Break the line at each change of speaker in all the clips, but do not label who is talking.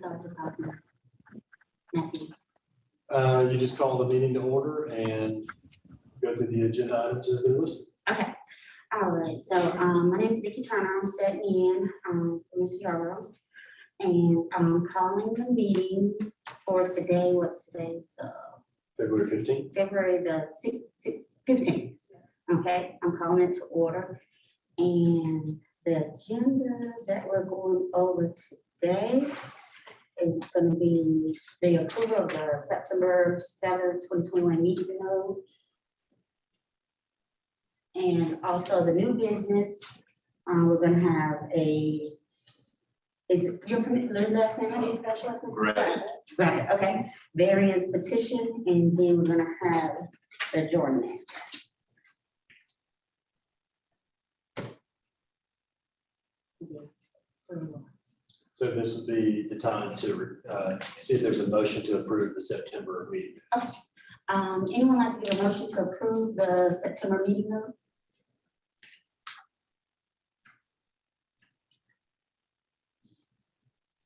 start this off now? Matthew?
You just call the meeting to order and go through the agenda items as they're listed.
Okay, all right, so, my name is Vicki Turner, I'm sitting in, for Mr. Yarborough. And I'm calling the meeting for today, what's today,
February 15th.
February the 15th. Okay, I'm calling it to order. And the agenda that we're going over today is gonna be the approval of the September 7th, 2021 meeting note. And also the new business, we're gonna have a, is it your last name? How do you pronounce your last name?
Right.
Right, okay. Variance petition, and then we're gonna have the adjournment.
So this would be the time to see if there's a motion to approve the September meeting.
Anyone like to give a motion to approve the September meeting notes?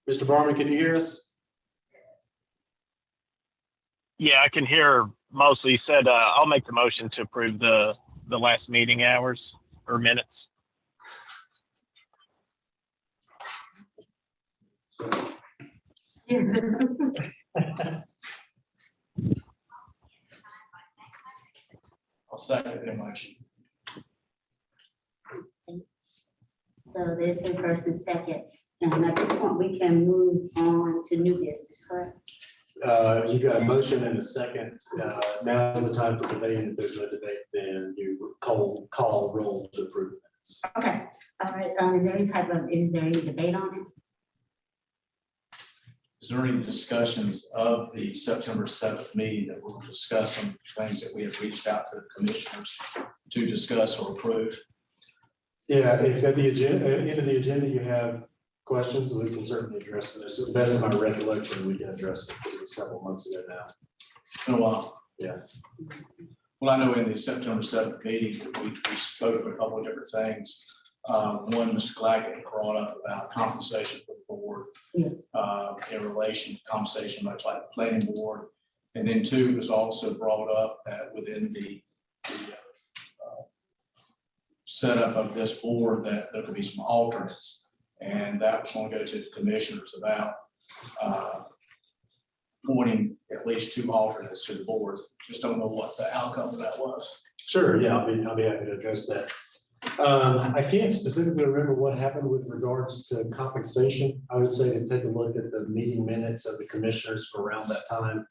Mr. Barman, can you hear us?
Yeah, I can hear mostly. He said, I'll make the motion to approve the last meeting hours or minutes.
I'll second the motion.
So there's been first and second, and at this point, we can move on to new business, correct?
You've got a motion and a second. Now is the time for debating. If there's no debate, then you call roll to approve the minutes.
Okay, all right, is there any debate on it?
Is there any discussions of the September 7th meeting that we'll discuss some things that we have reached out to the commissioners to discuss or approve?
Yeah, if at the agenda, end of the agenda, you have questions, we can certainly address them. To the best of my recollection, we can address it because it was several months ago now.
It's been a while.
Yeah.
Well, I know in the September 7th meeting, that we spoke of a couple of different things. One, Mr. Clackett brought up about compensation for the board.
Yeah.
In relation to compensation, much like the planning board. And then two, it was also brought up that within the setup of this board, that there could be some alternates. And that was going to go to the commissioners about appointing at least two alternates to the board. Just don't know what the outcome of that was.
Sure, yeah, I'll be happy to address that. I can't specifically remember what happened with regards to compensation. I would say to take a look at the meeting minutes of the commissioners for around that time,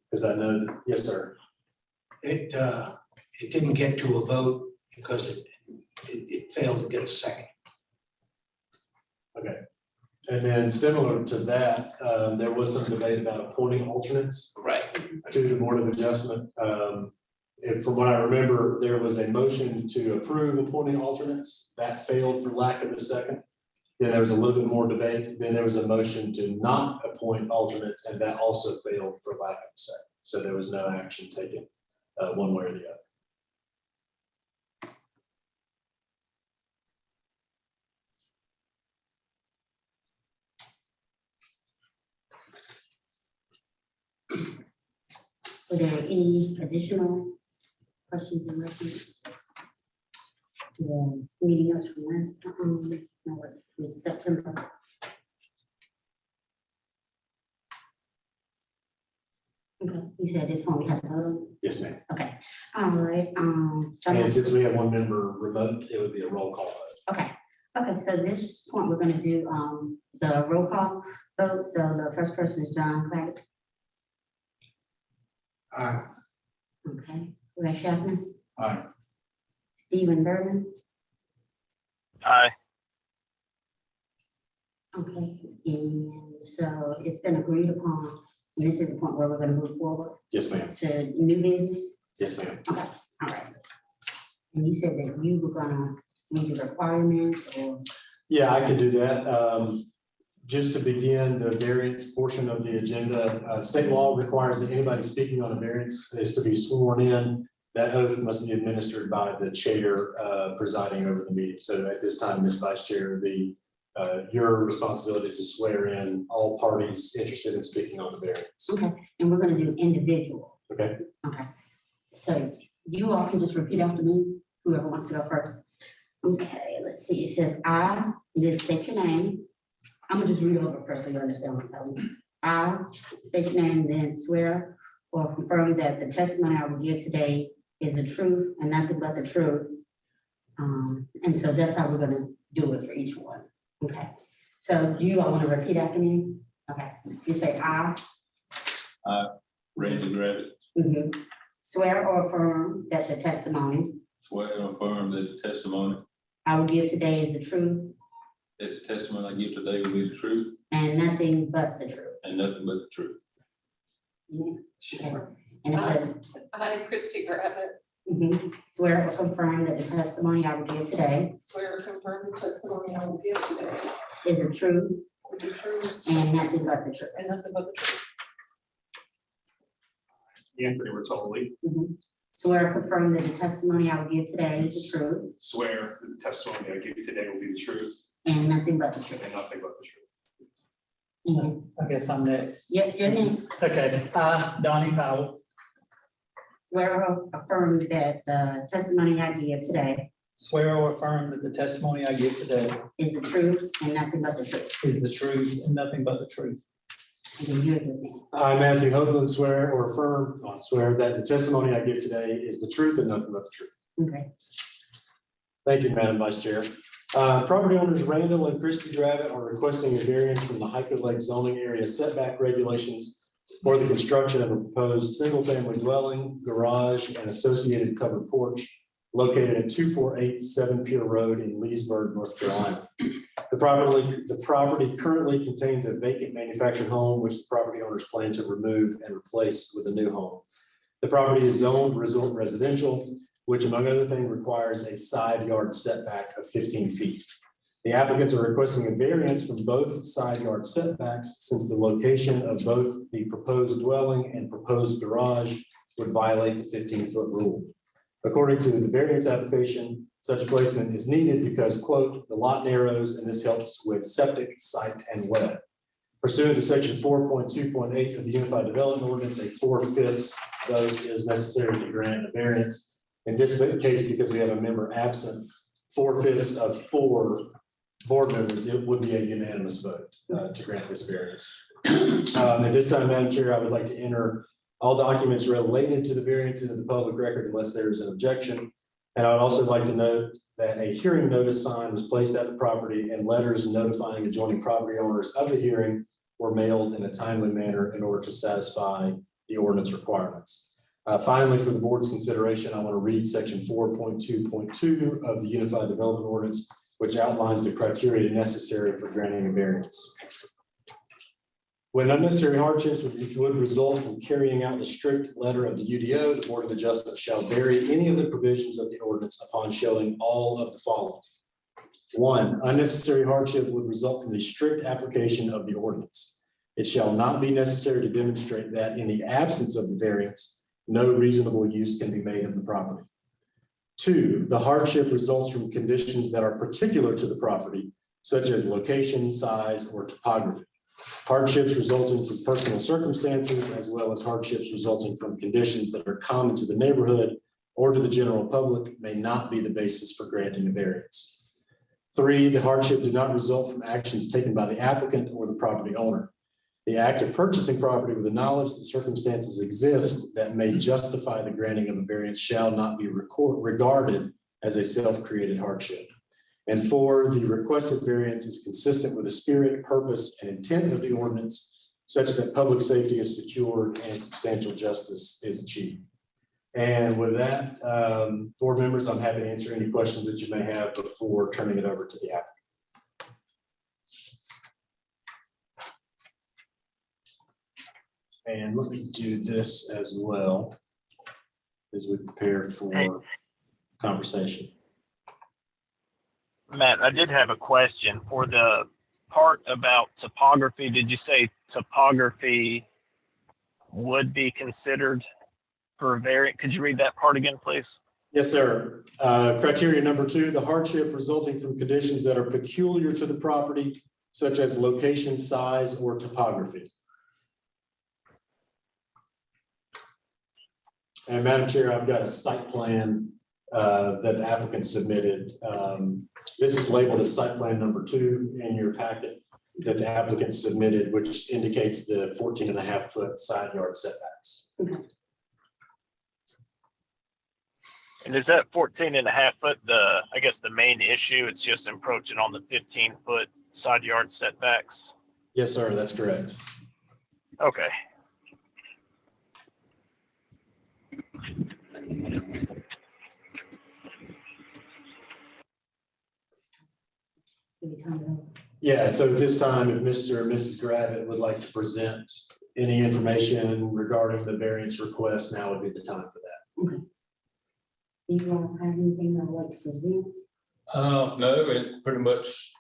because I know that, yes, sir.
It didn't get to a vote because it failed to get a second.
Okay. And then similar to that, there was some debate about appointing alternates.
Right.
To the Board of Adjustment. And from what I remember, there was a motion to approve appointing alternates. That failed for lack of a second. Then there was a little bit more debate. Then there was a motion to not appoint alternates, and that also failed for lack of a second. So there was no action taken one way or the other.
Were there any additional questions in reference to the meeting notes from last, no, it was September? Okay, you said at this point we had to vote on
Yes, ma'am.
it? Okay, all right, so,
And since we have one member remote, it would be a roll call vote.
okay, so this point, we're gonna do, the roll call vote, so the first person is John Claggett. Okay, Ray Schaffman,
Aye.
Stephen Berman,
Aye.
okay, and so it's been agreed upon, and this is the point where we're gonna move forward
Yes, ma'am.
to new business,
Yes, ma'am.
okay, all right. And you said that you were gonna read the requirements, or,
Yeah, I could do that. Just to begin the variance portion of the agenda, state law requires that anybody speaking on a variance is to be sworn in. That oath must be administered by the chair presiding over the meeting. So at this time, Ms. Vice Chair, the your responsibility to swear in all parties interested in speaking on the variance.
Okay, and we're gonna do individual.
Okay,
Okay. So you all can just repeat after me, whoever wants to go first. Okay, let's see. It says I, you just state your name. I'm gonna just read it over first so you understand what I'm telling you. I state your name, then swear or confirm that the testimony I will give today is the truth and nothing but the truth. And so that's how we're gonna do it for each one. Okay. So do you all want to repeat after me? Okay. You say I.
Randy Gravett,
Mhm. Swear or affirm that the testimony
swear and affirm that the testimony,
I will give today is the truth
that the testimony I give today will be the truth
and nothing but the truth.
and nothing but the truth.
Okay. And it says,
I, Christy Gravett,
swear or confirm that the testimony I will give today
swear or confirm the testimony I will give today
is the truth
is the truth
and nothing but the truth.
and nothing but the truth.
Anthony Rotoli,
Swear or confirm that the testimony I will give today is the truth
swear that the testimony I give today will be the truth
and nothing but the truth.
and nothing but the truth.
And,
I guess I'm next.
yep, your name.
Okay, Donnie Powell,
Swear or affirm that the testimony I give today
swear or affirm that the testimony I give today
is the truth and nothing but the truth.
is the truth and nothing but the truth.
And then you're your name.
I, Matthew Hoagland, swear or affirm, swear that the testimony I give today is the truth and nothing but the truth.
Okay.
Thank you, Madam Vice Chair. Property owners Randall and Christy Gravett are requesting a variance from the Hiker Lake zoning area setback regulations for the construction of a proposed single-family dwelling, garage, and associated covered porch located at 2487 Pier Road in Leesburg, North Carolina. The property currently contains a vacant manufactured home, which the property owners plan to remove and replace with a new home. The property is zoned resort residential, which among other things requires a side yard setback of 15 feet. The applicants are requesting a variance from both side yard setbacks since the location of both the proposed dwelling and proposed garage would violate the 15-foot rule. According to the variance application, such placement is needed because, quote, the lot narrows and this helps with septic, site, and wet. Pursuant to section 4.2.8 of the Unified Development Ordinance, a 4/5 vote is necessary to grant a variance. In this case, because we have a member absent, 4/5 of 4 board members, it would be a unanimous vote to grant this variance. At this time, Madam Chair, I would like to enter all documents related to the variance into the public record unless there is an objection. And I would also like to note that a hearing notice sign was placed at the property and letters notifying adjoining property owners of the hearing were mailed in a timely manner in order to satisfy the ordinance requirements. Finally, for the board's consideration, I want to read section 4.2.2 of the Unified Development Ordinance, which outlines the criteria necessary for granting a variance. When unnecessary hardships would result from carrying out the strict letter of the UDO, the Board of Adjustment shall vary any of the provisions of the ordinance upon showing all of the following. 1, unnecessary hardship would result from the strict application of the ordinance. It shall not be necessary to demonstrate that in the absence of the variance, no reasonable use can be made of the property. 2, the hardship results from conditions that are particular to the property, such as location, size, or topography. Hardships resulting from personal circumstances, as well as hardships resulting from conditions that are common to the neighborhood or to the general public, may not be the basis for granting a variance. 3, the hardship did not result from actions taken by the applicant or the property owner. The act of purchasing property with the knowledge that circumstances exist that may justify the granting of a variance shall not be regarded as a self-created hardship. And 4, the requested variance is consistent with the spirit, purpose, and intent of the ordinance, such that public safety is secured and substantial justice is achieved. And with that, board members, I'm happy to answer any questions that you may have before turning it over to the applicant. And let me do this as well as we prepare for conversation.
Matt, I did have a question for the part about topography. Did you say topography would be considered for a variant? Could you read that part again, please?
Yes, sir. Criteria number 2, the hardship resulting from conditions that are peculiar to the property, such as location, size, or topography. And Madam Chair, I've got a site plan that the applicant submitted. This is labeled as site plan number 2 in your packet that the applicant submitted, which indicates the 14.5-foot side yard setbacks.
And is that 14.5 foot I guess the main issue? It's just encroaching on the 15-foot side yard setbacks?
Yes, sir, that's correct.
Okay.
Give you time to know.
Yeah, so at this time, if Mr. or Mrs. Gravitt would like to present any information regarding the variance request, now would be the time for that.
Do you all have anything I'd like to present?
No, it pretty much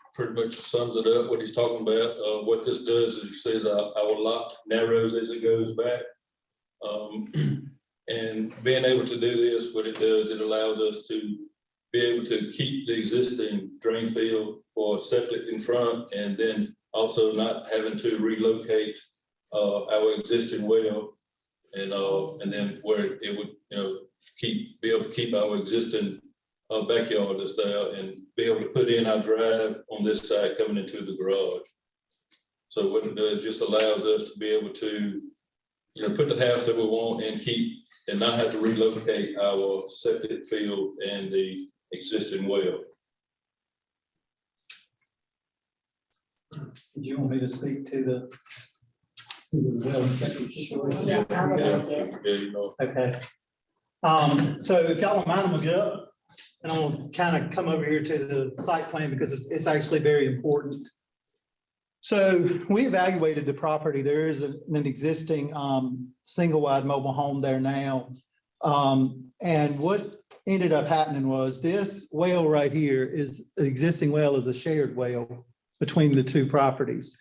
sums it up, what he's talking about. What this does is it says our lot narrows as it goes back. And being able to do this, what it does, it allows us to be able to keep the existing drain field for septic in front, and then also not having to relocate our existing well, and then where it would, be able to keep our existing backyard that's there, and be able to put in our drive on this side coming into the garage. So what it does, just allows us to be able to, put the house that we want and keep, and not have to relocate our septic field and the existing well.
Do you want me to speak to the well and septic situation?
Yeah, I would like it.
Yeah,
Okay. So if y'all don't mind, I'm gonna get up and I'm gonna kind of come over here to the site plan because it's actually very important. So we evaluated the property. There is an existing single wide mobile home there now. And what ended up happening was this well right here is, the existing well is a shared well between the two properties.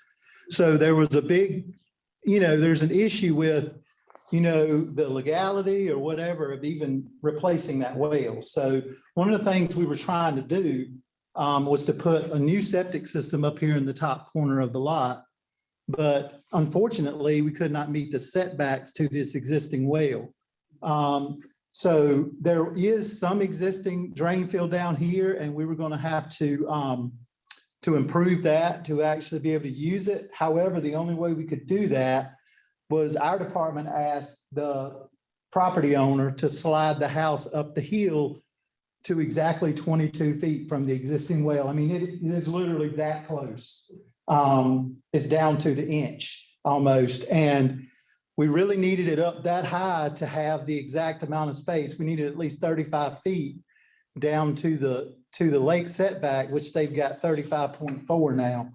So there was a big, there's an issue with, the legality or whatever of even replacing that well. So one of the things we were trying to do was to put a new septic system up here in the top corner of the lot. But unfortunately, we could not meet the setbacks to this existing well. So there is some existing drain field down here, and we were going to have to improve that to actually be able to use it. However, the only way we could do that was our department asked the property owner to slide the house up the hill to exactly 22 feet from the existing well. I mean, it is literally that close. It's down to the inch almost. And we really needed it up that high to have the exact amount of space. We needed at least 35 feet down to the lake setback, which they've got 35.4 now.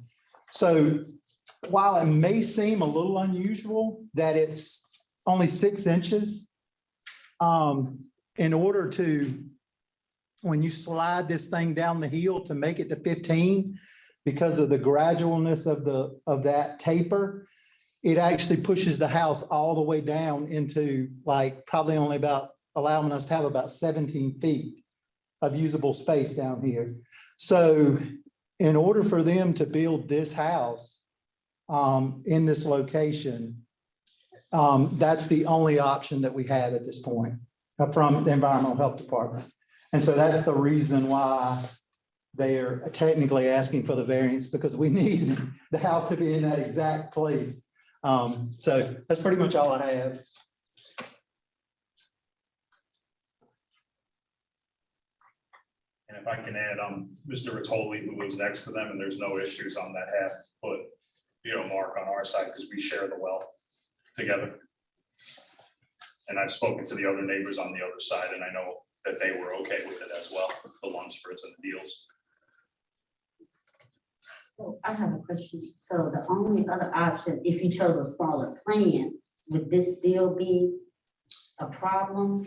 So while it may seem a little unusual that it's only 6 inches, in order to, when you slide this thing down the hill to make it to 15, because of the gradualness of that taper, it actually pushes the house all the way down into like probably only about allowing us to have about 17 feet of usable space down here. So in order for them to build this house in this location, that's the only option that we have at this point from the Environmental Health Department. And so that's the reason why they're technically asking for the variance, because we need the house to be in that exact place. So that's pretty much all I have.
And if I can add, Mr. Rittoli, who was next to them, and there's no issues on that half-foot, mark on our side, because we share the well together. And I've spoken to the other neighbors on the other side, and I know that they were okay with it as well, the Lunsfords and the Deals.
So I have a question. So the only other option, if you chose a smaller plan, would this still be a problem?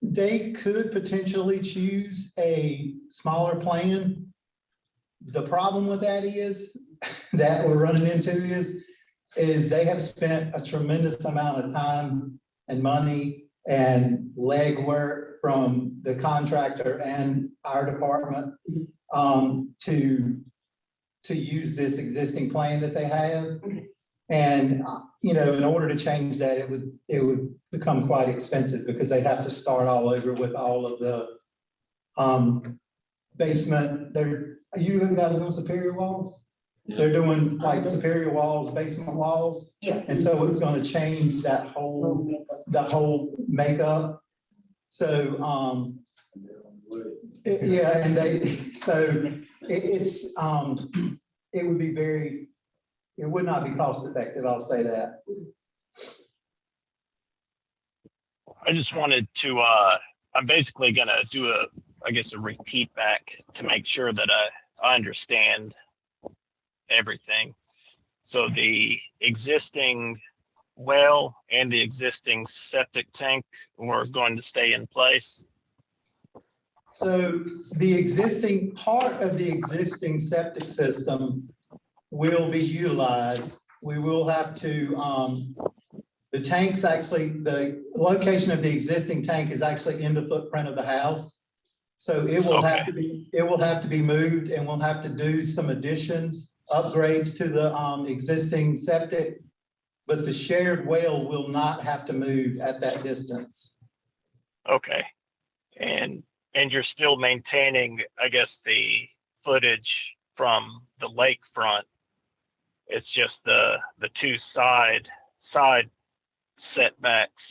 They could potentially choose a smaller plan. The problem with that is that we're running into is they have spent a tremendous amount of time and money and legwork from the contractor and our department to use this existing plan that they have.
Okay.
And, in order to change that, it would become quite expensive because they'd have to start all over with all of the basement. Are you guys doing superior walls? They're doing like superior walls, basement walls.
Yeah.
And so it's gonna change that whole, makeup. So, yeah, and it would be it would not be cost effective, I'll say that.
I just wanted to, I'm basically gonna do a repeat back to make sure that I understand everything. So the existing well and the existing septic tank were going to stay in place?
So the existing, part of the existing septic system will be utilized. We will have to, the tank's actually, the location of the existing tank is actually in the footprint of the house. So it will have to be moved, and we'll have to do some additions, upgrades to the existing septic. But the shared well will not have to move at that distance.
Okay. And you're still maintaining, I guess, the footage from the lakefront. It's just the two side setbacks.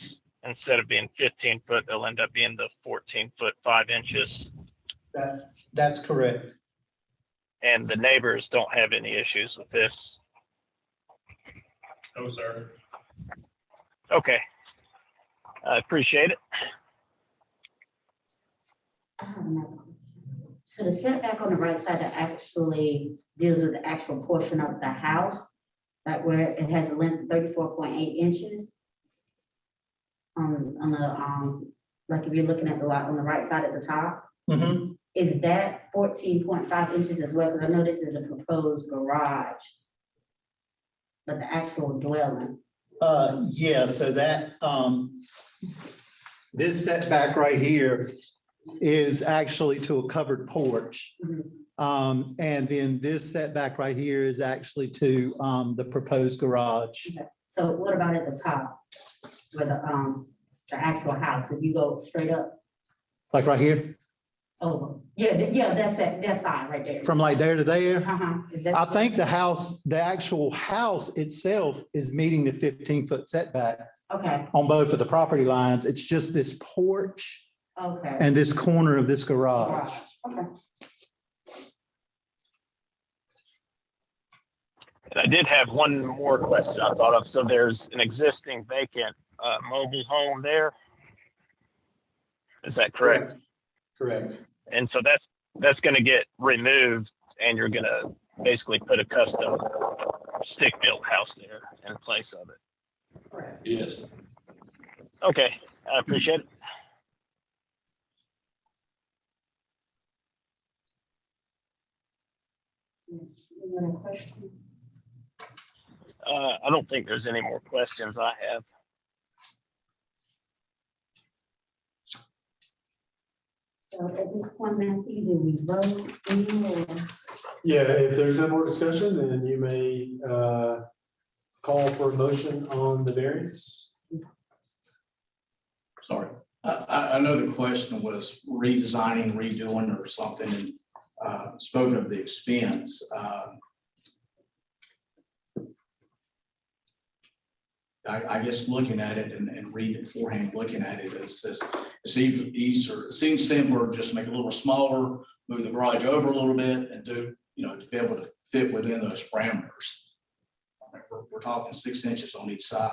Instead of being 15 foot, they'll end up being the 14 foot 5 inches.
That's correct.
And the neighbors don't have any issues with this.
No, sir.
Okay. I appreciate it.
So the setback on the right side that actually deals with the actual portion of the house, like where it has a length of 34.8 inches. On the, like if you're looking at the lot on the right side at the top, is that 14.5 inches as well? Because I know this is the proposed garage, but the actual dwelling.
Yeah, so that, this setback right here is actually to a covered porch. And then this setback right here is actually to, the proposed garage.
Okay. So what about at the top? Where the actual house, if you go straight up
Like right here,
over, yeah, that's that side right there.
from like there to there.
Is that?
I think the actual house itself is meeting the 15-foot setback
Okay,
on both of the property lines. It's just this porch
okay.
and this corner of this garage.
Okay.
And I did have one more question I thought of. So there's an existing vacant mobile home there. Is that correct?
Correct.
And so that's going to get removed, and you're going to basically put a custom stick-built house there in place of it.
Yes.
Okay, I appreciate it.
Any other questions?
I don't think there's any more questions I have.
So at this point, Matthew, do we vote in or?
Yeah, if there's no more discussion, then you may call for a motion on the variance.
Sorry, I know the question was redesigning, redoing or something, and spoken of the expense. I guess looking at it and reading beforehand, looking at it, it's this, it's easier, it seems simpler, just make it a little smaller, move the garage over a little bit and do, to be able to fit within those parameters. I mean, we're talking 6 inches on each side.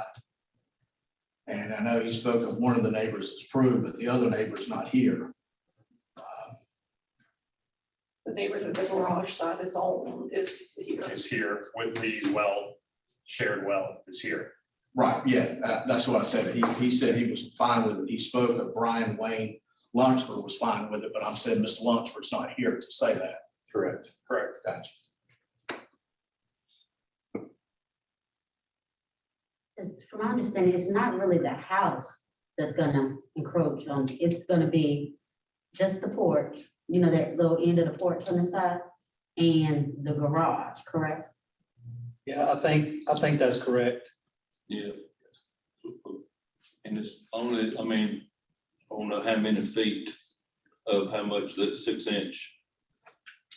And I know he spoke of one of the neighbors is approved, but the other neighbor's not here.
The neighbor that the garage side is on is here.
Is here with the shared well is here.
Right, yeah, that's what I said. He said he was fine with it. He spoke of Brian Wayne Lunsford was fine with it, but I'm saying Mr. Lunsford's not here to say that.
Correct.
Correct.
Gotcha.
From my understanding, it's not really the house that's gonna encroach on, it's gonna be just the porch, you know, that little end of the porch on the side, and the garage, correct?
Yeah, I think that's correct.
Yeah. And it's only, I mean, I don't know how many feet of how much that 6-inch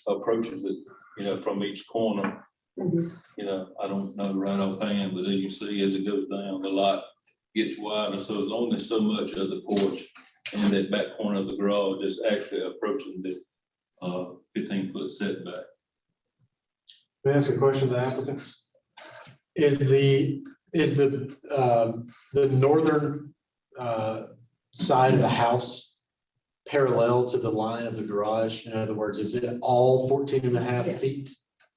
approaches it, you know, from each corner.
Mhm.
You know, I don't know right offhand, but then you see as it goes down, the lot gets wider, so it's only so much of the porch and that back corner of the garage is actually approaching the 15-foot setback.
May I ask a question to the applicants? Is the northern side of the house parallel to the line of the garage? In other words, is it all 14 and a half
Yeah.
feet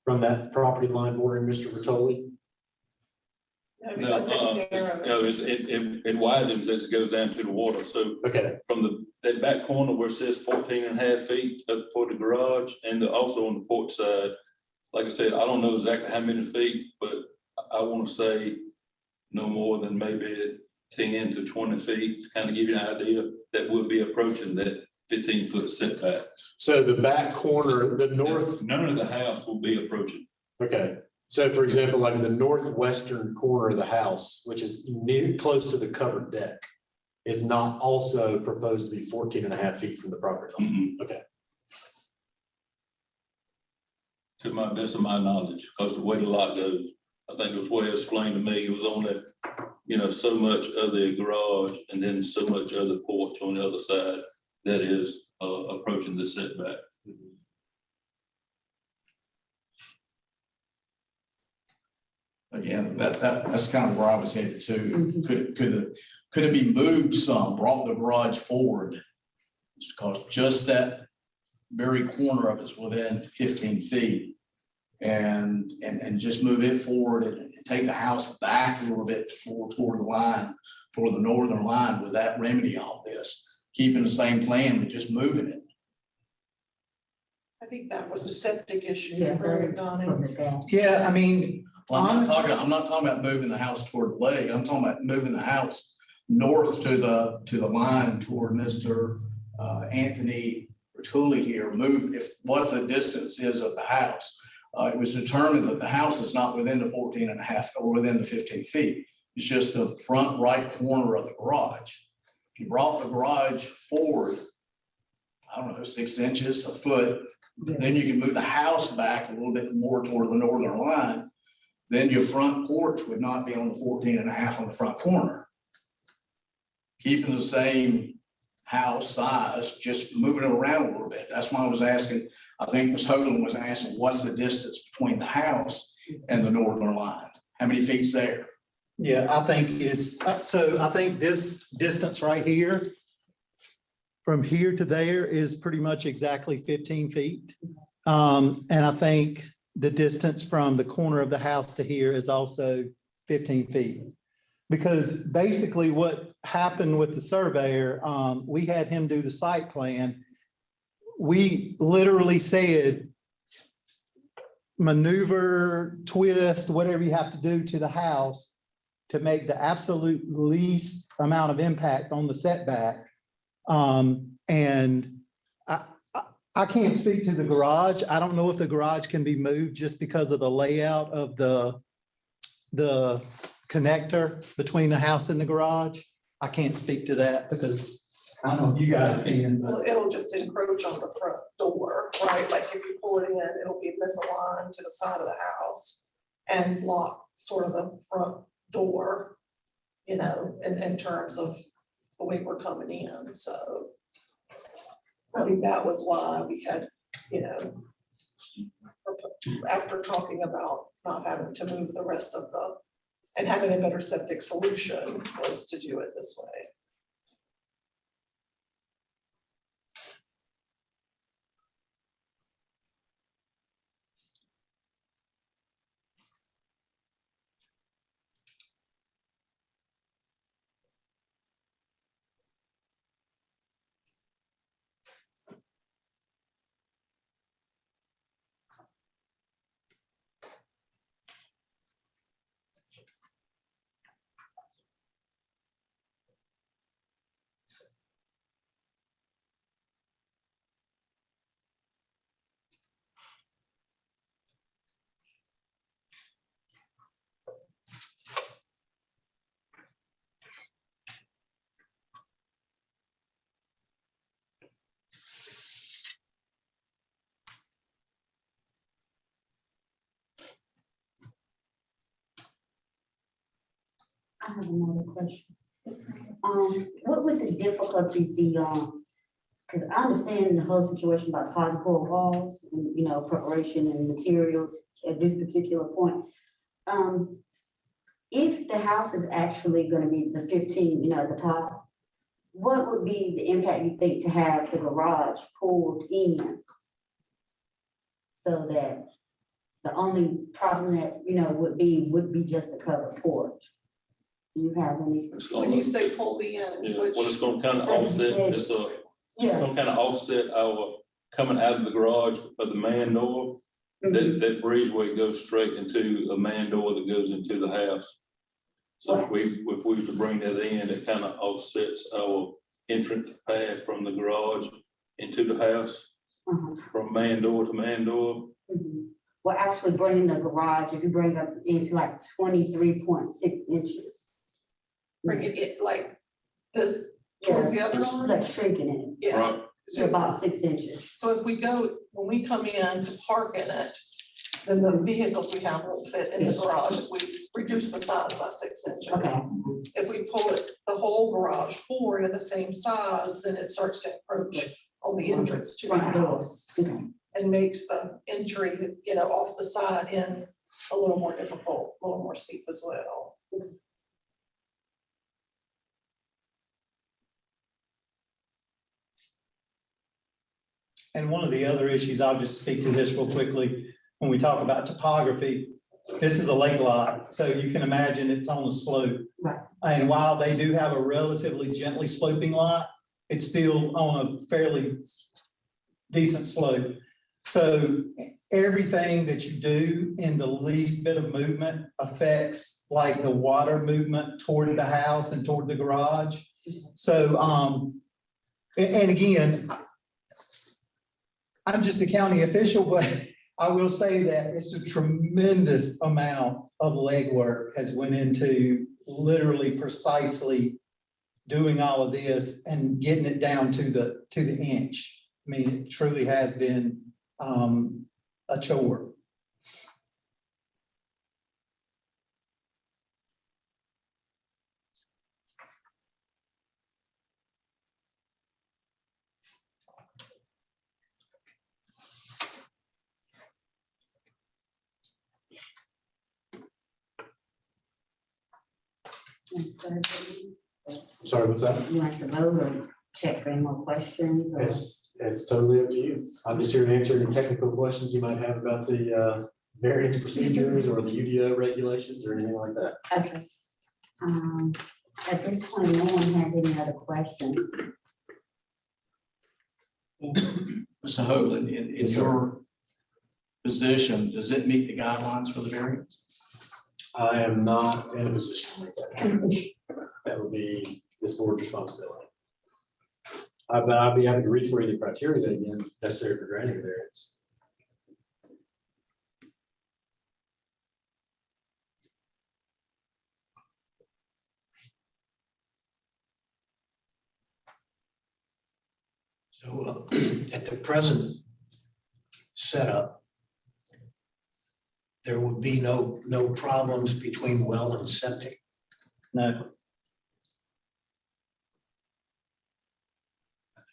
from that property line bordering Mr. Bertoli?
No,
No,
because it narrows.
it widens as it goes down to the water, so
Okay,
from that back corner where it says 14 and a half feet up for the garage and also on the porch side. Like I said, I don't know exactly how many feet, but I want to say no more than maybe 10 to 20 feet, to kind of give you an idea that would be approaching that 15-foot setback.
so the back corner, the north,
None of the house will be approaching.
okay. So for example, like the northwestern corner of the house, which is near, close to the covered deck, is not also proposed to be 14 and a half feet from the property line. Okay.
To my best of my knowledge, because the way the lot goes, I think it was well explained to me, it was only, you know, so much of the garage and then so much of the porch on the other side that is approaching the setback.
Again, that's kind of where I was headed to.
Mhm.
Could it be moved some, brought the garage forward? Because just that very corner of it's within 15 feet. And just move it forward and take the house back a little bit more toward the line, toward the northern line. Would that remedy all this? Keeping the same plan, but just moving it.
I think that was the septic issue.
Yeah,
Right,
from
Donnie?
the back.
Yeah, I mean,
Well,
honestly,
I'm not talking about moving the house toward the lake. I'm talking about moving the house north to the line toward Mr. Anthony Bertulli here. Move if what the distance is of the house. It was determined that the house is not within the 14 and a half or within the 15 feet. It's just the front right corner of the garage. If you brought the garage forward, I don't know, 6 inches, a foot, then you can move the house back a little bit more toward the northern line. Then your front porch would not be on the 14 and a half on the front corner. Keeping the same house size, just moving it around a little bit. That's why I was asking, I think Ms. Hoagland was asking, what's the distance between the house and the northern line? How many feet's there?
yeah, I think it's, so I think this distance right here, from here to there is pretty much exactly 15 feet. And I think the distance from the corner of the house to here is also 15 feet. Because basically what happened with the surveyor, we had him do the site plan. We literally said, maneuver, twist, whatever you have to do to the house to make the absolute least amount of impact on the setback. And I can't speak to the garage. I don't know if the garage can be moved just because of the layout of the connector between the house and the garage. I can't speak to that because I don't know if you guys can,
Well,
but
it'll just encroach on the front door, right? Like if you pull it in, it'll be misaligned to the side of the house and block sort of the front door, you know, in terms of the way we're coming in, so. I think that was why we had, you know, after talking about not having to move the rest of the, and having a better septic solution was to do it this way.
I have another question. What would the difficulties be on? Because I understand the whole situation about possible walls and, you know, preparation and materials at this particular point. If the house is actually gonna be the 15, you know, at the top, what would be the impact you think to have the garage pulled in? So that the only problem that, you know, would be just the covered porch. Do you have any?
It's
When
gonna,
you say pull the end,
yeah,
which,
well, it's gonna kind of offset, it's
Yeah.
gonna kind of offset our coming out of the garage of the man door.
Mhm.
That breezeway goes straight into a man door that goes into the house. So if we were to bring that in, it kind of offsets our entrance path from the garage into the house,
Uh-huh.
from man door to man door.
Mhm. Well, actually bringing the garage, if you bring up into like 23.6 inches.
bring it like this towards the other side.
Like shrinking it,
Yeah,
Right,
to about 6 inches.
so if we go, when we come in to park in it, then the vehicles we have won't fit in the garage, if we reduce the size by 6 inches.
Okay.
If we pull it, the whole garage forward at the same size, then it starts to encroach on the entrance to the
Front door.
house.
Okay.
And makes the entry, you know, off the side in a little more difficult, a little more steep as well.
And one of the other issues, I'll just speak to this real quickly, when we talk about topography, this is a lake lot, so you can imagine it's on a slope.
Right.
And while they do have a relatively gently sloping lot, it's still on a fairly decent slope. So everything that you do in the least bit of movement affects like the water movement toward the house and toward the garage. So, and again, I'm just a county official, but I will say that it's a tremendous amount of legwork has went into literally precisely doing all of this and getting it down to the inch. I mean, it truly has been a chore.
Sorry, what's that?
You want to vote or check for any more questions? Or?
It's totally up to you. I'm just here to answer any technical questions you might have about the variance procedures or the UDO regulations or anything like that.
Okay. At this point, no one has any other questions. Yeah.
Mr. Hoagland, in
Yes, sir.
your position, does it meet the guidelines for the variance?
I am not in a position to make that determination. That would be this board's responsibility. But I'll be happy to read for you the criteria that again necessary for granting a variance.
So at the present setup, there would be no problems between well and septic.
No,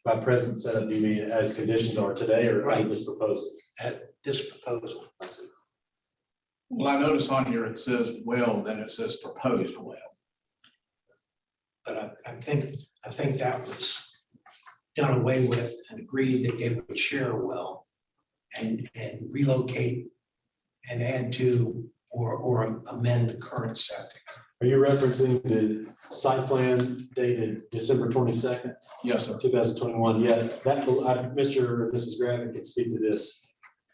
By present setup, do you mean as conditions are today or
Right.
this proposal?
At this proposal.
I see.
Well, I notice on here it says well, then it says proposed well.
But I think that was done away with and agreed that they would share a well and relocate and add to or amend the current septic.
Are you referencing the site plan dated December 22nd,
Yes, sir.
2021? Yeah, that, Mr. or Mrs. Gravett can speak to this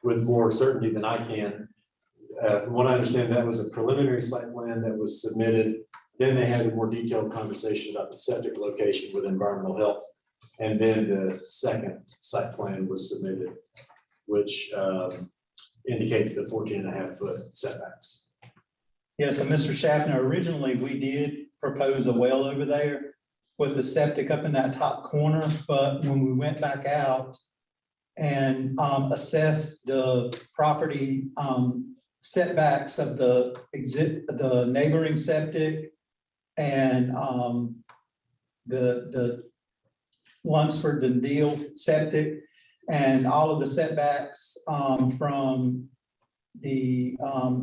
with more certainty than I can. From what I understand, that was a preliminary site plan that was submitted. Then they had a more detailed conversation about the septic location with environmental health. And then the second site plan was submitted, which indicates the 14.5-foot setbacks.
yes, and Mr. Schaffner, originally we did propose a well over there with the septic up in that top corner, but when we went back out and assessed the property setbacks of the neighboring septic and the Lunsford and Deal septic, and all of the setbacks from the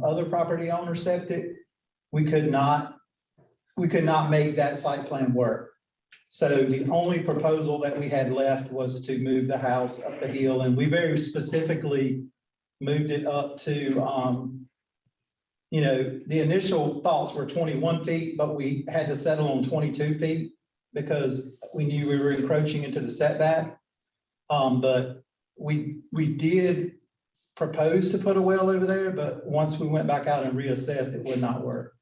other property owner septic, we could not make that site plan work. So the only proposal that we had left was to move the house up the hill, and we very specifically moved it up to, you know, the initial thoughts were 21 feet, but we had to settle on 22 feet because we knew we were encroaching into the setback. But we did propose to put a well over there, but once we went back out and reassessed, it would not work.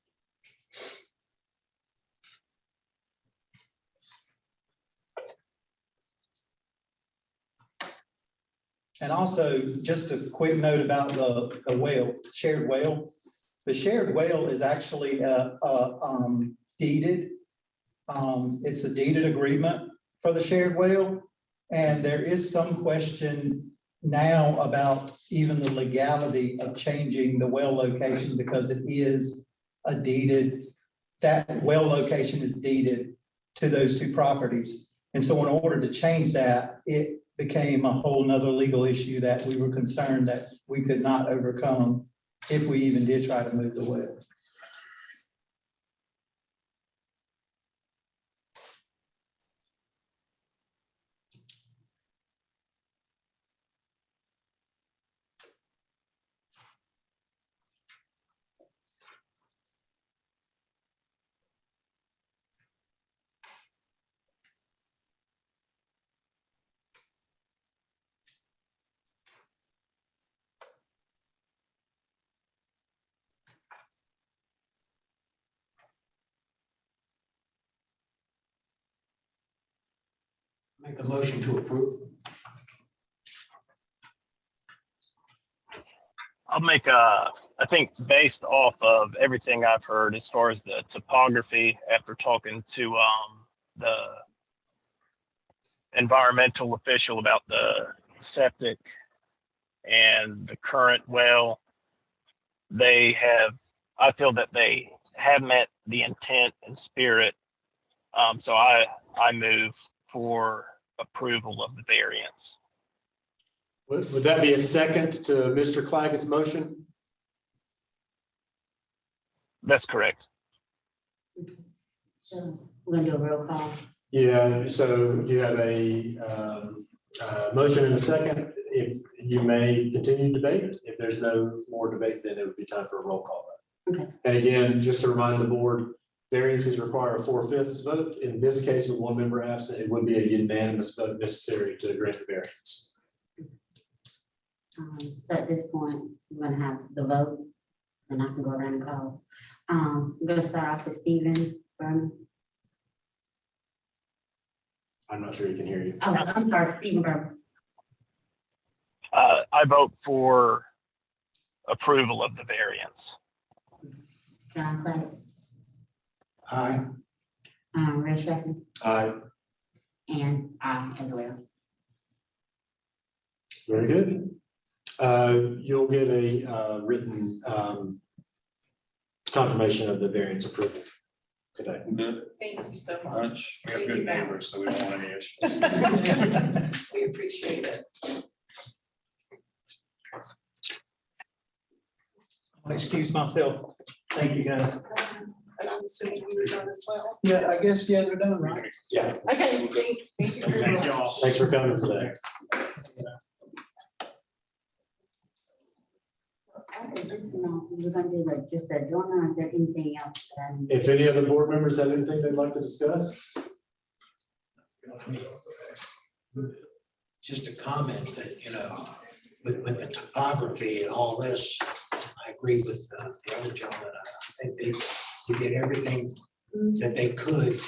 And also, just a quick note about the well, shared well. The shared well is actually deeded. It's a deeded agreement for the shared well. And there is some question now about even the legality of changing the well location because it is a deeded, that well location is deeded to those two properties. And so in order to change that, it became a whole nother legal issue that we were concerned that we could not overcome if we even did try to move the well.
Make a motion to approve.
I'll make I think based off of everything I've heard as far as the topography after talking to the environmental official about the septic and the current well, I feel that they have met the intent and spirit. So I move for approval of the variance.
Would that be a second to Mr. Claggett's motion?
That's correct.
So we're gonna do a roll call.
Yeah, so you have a motion and a second. If you may continue debate, if there's no more debate, then it would be time for a roll call.
Okay.
And again, just to remind the board, variances require a 4/5 vote. In this case, with one member absent, it would be a unanimous vote necessary to grant the variance.
So at this point, we're gonna have the vote, and I can go around and call. We're gonna start off with Stephen Berman.
I'm not sure he can hear you.
Oh, I'm sorry, Stephen Berman.
I vote for approval of the variance.
John Clay,
Aye.
Ray Shepherd,
Aye.
and I as well.
Very good. You'll get a written confirmation of the variance approval today.
Good.
Thank you so much.
Much. We have
Thank you,
good
Matt.
neighbors, so we don't want any issues.
We appreciate it.
I'll excuse myself. Thank you, guys.
And I'm assuming you were done as well.
Yeah, I guess, yeah, they're done, right?
Yeah,
Okay, thank you very
Thank
much.
you all.
thanks for coming today.
We're gonna do like just a joint, or is there anything else?
If any other board members have anything they'd like to discuss,
Just a comment that, you know, with the topography and all this, I agree with the other gentleman. I think they did everything that they could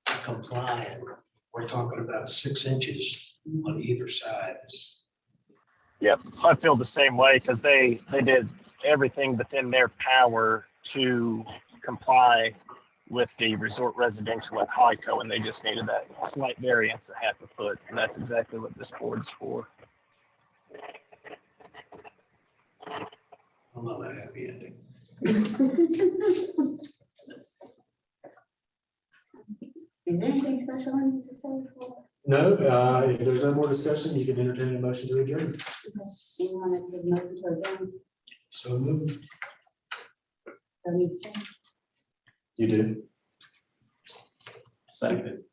to comply. And we're talking about 6 inches on either side.
Yep, I feel the same way because they did everything within their power to comply with the resort residential at HICO, and they just needed that slight variance of 1/2 foot, and that's exactly what this board's for.
I love a happy ending.
Is there anything special I need to say for?
No, if there's no more discussion, you can entertain a motion to adjourn.
Anyone that could motion to adjourn?
So moved.
Don't need to say.
You do. Second.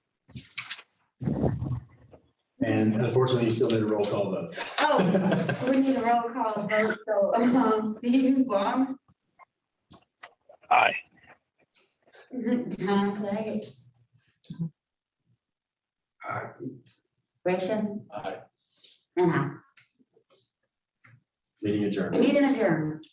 And unfortunately, you still need a roll call vote.
Oh, we need a roll call vote, so, Steve Barr,
Aye.
John Claggett, Rachel,
Aye.
and I.
Meeting adjourned.
Meeting adjourned.